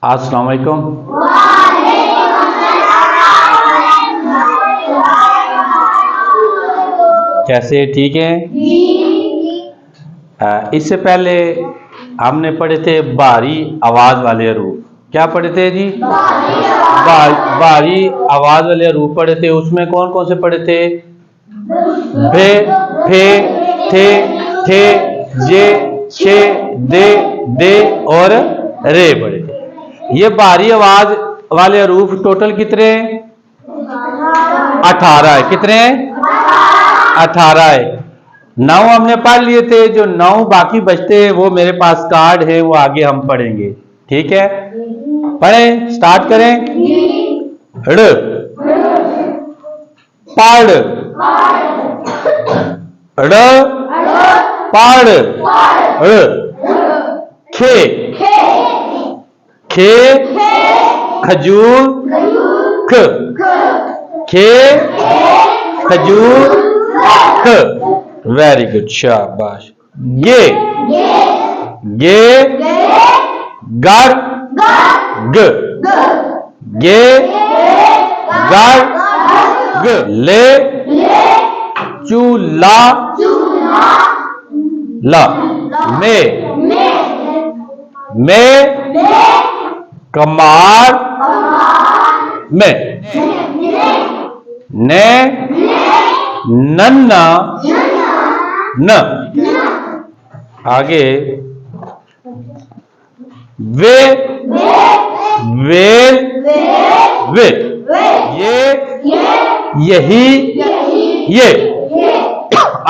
अस्सलाम वालेकुम। कैसे, ठीक हैं? इससे पहले हमने पढ़े थे भारी आवाज वाले हरूफ। क्या पढ़े थे जी? भारी आवाज वाले हरूफ पढ़े थे। उसमें कौन कौन से पढ़े थे? भे, फे, थे, जे, छे, दे और रे पढ़े थे। ये भारी आवाज वाले हरूफ टोटल कितने हैं? 18 है। कितने हैं? 18 है। 9 हमने पढ़ लिए थे। जो 9 बाकी बचते हैं वो मेरे पास कार्ड है, वो आगे हम पढ़ेंगे। ठीक है, पढ़ें, स्टार्ट करें। ड़, पाड़, ड़, पाड़, ड़, खे, खे, खजूर, ख, खे, खजूर, ख। वेरी गुड, शाबाश। गे, गे, गड़, ग, गे, गड़, ग। ले, चूला, ला। में, कमार, में। ने, नन्ना, न। आगे वे, वेल, वे। ये, यही, ये।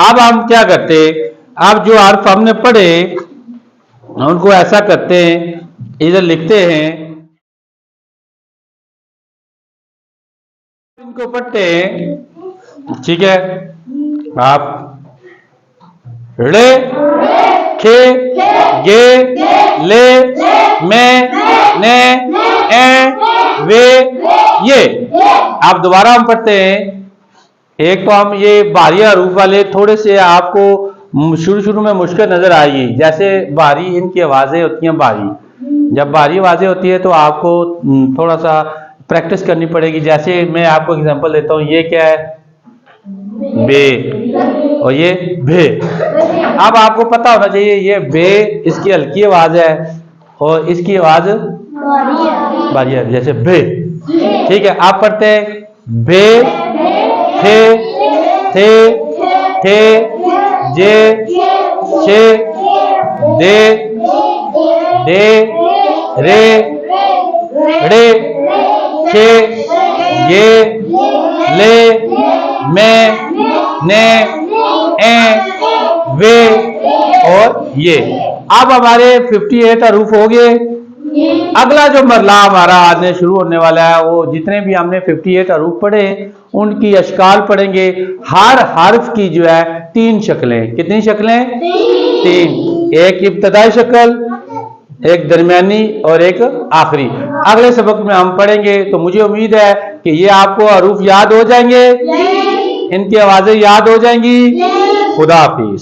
अब हम क्या करते, अब जो हर्फ हमने पढ़े उनको ऐसा करते हैं, इधर लिखते हैं, इनको पढ़ते हैं। ठीक है, आप रे, खे, गे, ले, में, ने, वे, ये। आप दोबारा हम पढ़ते हैं। एक तो हम ये भारी हरूफ वाले थोड़े से आपको शुरू में मुश्किल नजर आएगी। जैसे भारी इनकी आवाजें होती हैं भारी, जब भारी आवाजें होती है तो आपको थोड़ा सा प्रैक्टिस करनी पड़ेगी। जैसे मैं आपको एग्जांपल देता हूँ, ये क्या है? बे, और ये भे। अब आपको पता होना चाहिए ये बे इसकी हल्की आवाज है और इसकी आवाज भारी है, जैसे भे। ठीक है, आप पढ़ते हैं बे, थे, थे, जे, छे, दे, रे, रे, खे, ये, ले, में, ने, वे और ये। अब हमारे 58 हरूफ हो गए। अगला जो मरला हमारा आज से शुरू होने वाला है, वो जितने भी हमने 58 हरूफ पढ़े उनकी अशकाल पढ़ेंगे। हर हर्फ की जो है 3 शक्लें। कितनी शक्लें? 3। एक इब्तदाई शक्ल, एक दरमियानी और एक आखिरी। अगले सबक में हम पढ़ेंगे। तो मुझे उम्मीद है कि ये आपको हरूफ याद हो जाएंगे, इनकी आवाजें याद हो जाएंगी। खुदा हाफिज।